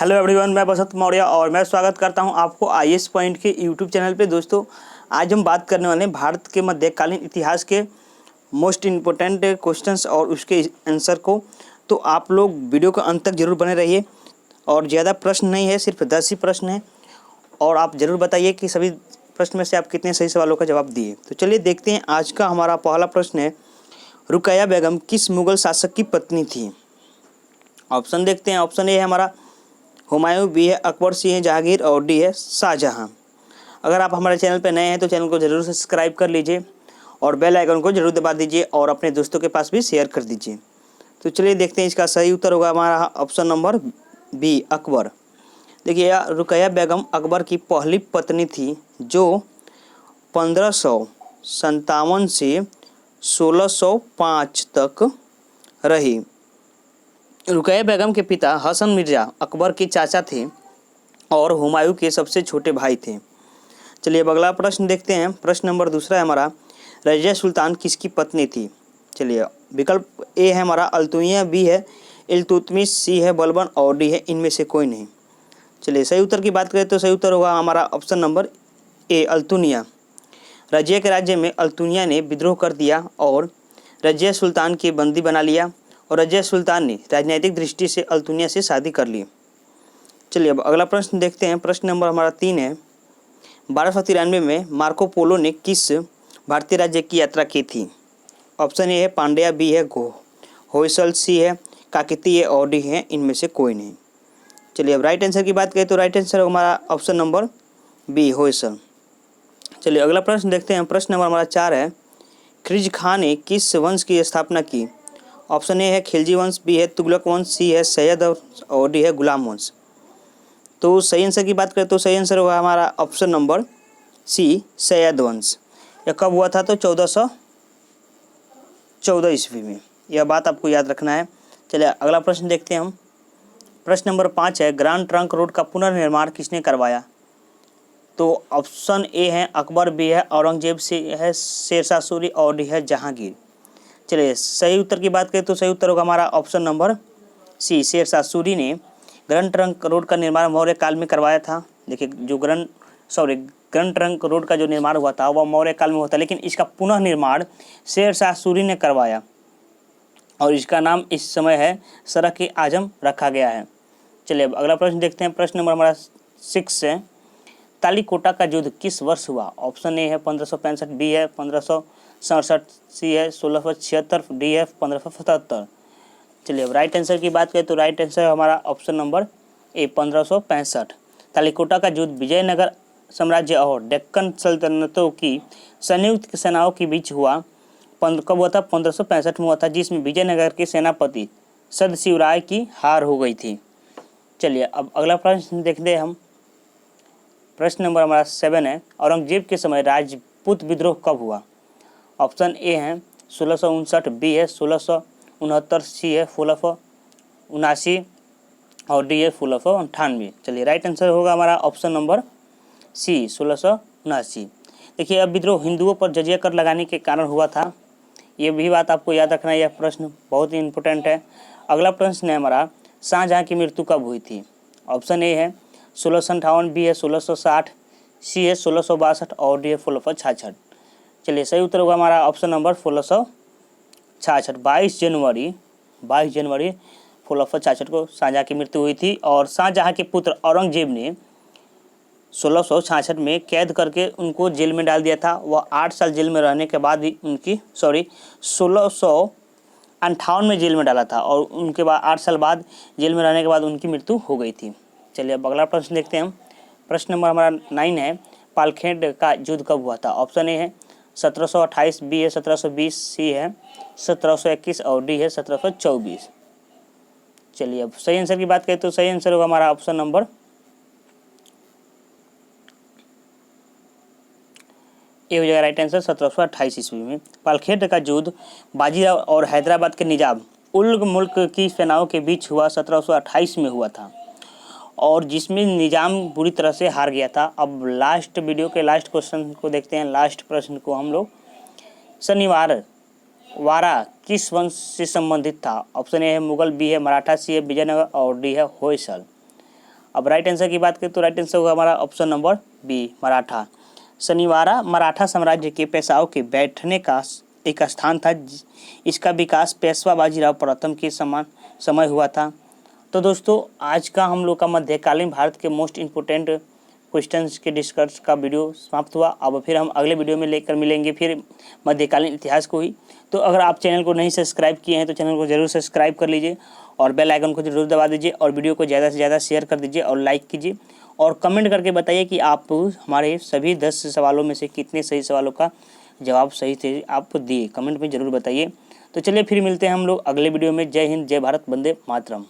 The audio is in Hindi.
हेलो एवरीवन, मैं बसंत मौर्य और मैं स्वागत करता हूं आपको आईएएस पॉइंट के यूट्यूब चैनल पे। दोस्तों, आज हम बात करने वाले हैं भारत के मध्यकालीन इतिहास के मोस्ट इम्पोर्टेंट क्वेश्चंस और उसके आंसर को। तो आप लोग वीडियो के अंत तक जरूर बने रहिए और ज़्यादा प्रश्न नहीं है, सिर्फ 10 ही प्रश्न हैं और आप ज़रूर बताइए कि सभी प्रश्न में से आप कितने सही सवालों का जवाब दिए। तो चलिए देखते हैं, आज का हमारा पहला प्रश्न है, रुकैया बेगम किस मुगल शासक की पत्नी थी? ऑप्शन देखते हैं। ऑप्शन ए है हमारा हुमायूं, बी है अकबर, सी है जहांगीर और डी है शाहजहां। अगर आप हमारे चैनल पर नए हैं तो चैनल को जरूर सब्सक्राइब कर लीजिए और बेल आइकन को जरूर दबा दीजिए और अपने दोस्तों के पास भी शेयर कर दीजिए। तो चलिए देखते हैं, इसका सही उत्तर होगा हमारा ऑप्शन नंबर बी, अकबर। देखिए, रुकैया बेगम अकबर की पहली पत्नी थी जो 1557 से 1605 तक रही। रुकैया बेगम के पिता हसन मिर्जा अकबर के चाचा थे और हुमायूं के सबसे छोटे भाई थे। चलिए अब अगला प्रश्न देखते हैं। प्रश्न नंबर दूसरा है हमारा, रजिया सुल्तान किसकी पत्नी थी? चलिए, विकल्प ए है हमारा अल्तुनिया, बी है इल्तुतमिश, सी है बलबन और डी है इनमें से कोई नहीं। चलिए सही उत्तर की बात करें तो सही उत्तर होगा हमारा option number A, Altunia. Razia के राज्य में अल्तुनिया ने विद्रोह कर दिया और रजिया सुल्तान की बंदी बना लिया और रजिया सुल्तान ने राजनीतिक दृष्टि से अल्तुनिया से शादी कर ली। चलिए अब अगला प्रश्न देखते हैं। प्रश्न नंबर हमारा 3 है, 1293 में मार्को पोलो ने किस भारतीय राज्य की यात्रा की थी? ऑप्शन ए है पांड्या, बी है होयसल, सी है काकतीय और डी है इनमें से कोई नहीं। चलिए अब राइट आंसर की बात करें तो राइट आंसर हमारा ऑप्शन नंबर बी, होयसल। चलिए अगला प्रश्न देखते हैं। प्रश्न नंबर हमारा 4 है, खिलजी खान ने किस वंश की स्थापना की? ऑप्शन ए है खिलजी वंश, बी है तुगलक वंश, सी है सैयद और डी है गुलाम वंश। तो सही आंसर की बात करें तो सही आंसर होगा हमारा ऑप्शन नंबर सी, सैयद वंश। यह कब हुआ था? तो 1414 ईस्वी में। यह बात आपको याद रखना है। चलिए अगला प्रश्न देखते हैं हम। प्रश्न नंबर 5 है, ग्रांड ट्रंक रोड का पुनर्निर्माण किसने करवाया? तो ऑप्शन ए है अकबर, बी है औरंगजेब, सी है शेरशाह सूरी और डी है जहांगीर। चलिए सही उत्तर की बात करें तो सही उत्तर होगा हमारा option number C, Sher Shah Suri ने ग्रैंड ट्रंक रोड का निर्माण मौर्य काल में करवाया था। देखिए, जो ग्रैंड ट्रंक रोड का जो निर्माण हुआ था वह मौर्य काल में हुआ था, लेकिन इसका पुनः निर्माण शेरशाह सूरी ने करवाया और इसका नाम इस समय है सड़क ए आजम रखा गया है। चलिए अब अगला प्रश्न देखते हैं। प्रश्न नंबर हमारा 6 है, तालीकोटा का युद्ध किस वर्ष हुआ? ऑप्शन ए है 1565, बी है 1567, सी है 1676, डी है 1577। चलिए अब राइट आंसर की बात करें तो राइट आंसर हमारा ऑप्शन नंबर ए, 1565। तालीकोटा का युद्ध विजयनगर साम्राज्य और डेक्कन सल्तनतों की संयुक्त सेनाओं के बीच हुआ। कब हुआ था? 1565 में हुआ था, जिसमें विजयनगर के सेनापति सदशिवराय की हार हो गई थी। चलिए अब अगला प्रश्न देखते हैं हम। प्रश्न नंबर हमारा 7 है, औरंगजेब के समय राजपूत विद्रोह कब हुआ? ऑप्शन ए है 1659, बी है 1669, सी है 1679 और डी है 1698। चलिए राइट आंसर होगा हमारा ऑप्शन नंबर सी, 1679। देखिए, अब विद्रोह हिंदुओं पर जजिया कर लगाने के कारण हुआ था। ये भी बात आपको याद रखना है, यह प्रश्न बहुत ही इंपॉर्टेंट है। अगला प्रश्न है हमारा, शाहजहां की मृत्यु कब हुई थी? ऑप्शन ए है 1658, बी है 1660, सी है 1662 और डी है 1666। चलिए सही उत्तर होगा हमारा ऑप्शन नंबर 1666। 22 जनवरी 1666 को शाहजहां की मृत्यु हुई थी और शाहजहां के पुत्र औरंगजेब ने 1666 में कैद करके उनको जेल में डाल दिया था। वह 8 साल जेल में रहने के बाद ही 1658 में जेल में डाला था और उनके बाद 8 साल बाद जेल में रहने के बाद उनकी मृत्यु हो गई थी। चलिए अब अगला प्रश्न देखते हैं हम। प्रश्न नंबर हमारा 9 है, पालखेड़ का युद्ध कब हुआ था? ऑप्शन ए है 1728, बी है 1720, सी है 1721 और डी है 1724। चलिए अब सही आंसर की बात करें तो सही आंसर होगा हमारा ऑप्शन नंबर ए हो जाएगा राइट आंसर, 1728 ईस्वी में। पालखेड़ का युद्ध बाजीराव और हैदराबाद के निजाम उल मुल्क की सेनाओं के बीच हुआ, 1728 में हुआ था और जिसमें निजाम बुरी तरह से हार गया था। अब लास्ट वीडियो के लास्ट क्वेश्चन को देखते हैं, लास्ट प्रश्न को हम लोग। शनिवार वारा किस वंश से संबंधित था? ऑप्शन ए है मुगल, बी है मराठा, सी है विजयनगर और डी है होयसल। अब राइट आंसर की बात करें तो राइट आंसर होगा हमारा option number B, Maratha. Shaniwara Maratha साम्राज्य के पेशवाओं के बैठने का एक स्थान था। इसका विकास पेशवा बाजीराव प्रथम के समान समय हुआ था। तो दोस्तों आज का हम लोग का मध्यकालीन भारत के मोस्ट इम्पोर्टेंट क्वेश्चंस के डिस्कस का वीडियो समाप्त हुआ। अब फिर हम अगले वीडियो में लेकर मिलेंगे फिर मध्यकालीन इतिहास को ही। तो अगर आप चैनल को नहीं सब्सक्राइब किए हैं तो चैनल को जरूर सब्सक्राइब कर लीजिए और बेल आइकन को जरूर दबा दीजिए और वीडियो को ज़्यादा से ज़्यादा शेयर कर दीजिए और लाइक कीजिए और कमेंट करके बताइए कि आप हमारे सभी 10 सवालों में से कितने सही सवालों का जवाब सही थे आप दिए। कमेंट में ज़रूर बताइए। तो चलिए फिर मिलते हैं हम लोग अगले वीडियो में। जय हिंद, जय भारत, वंदे मातरम।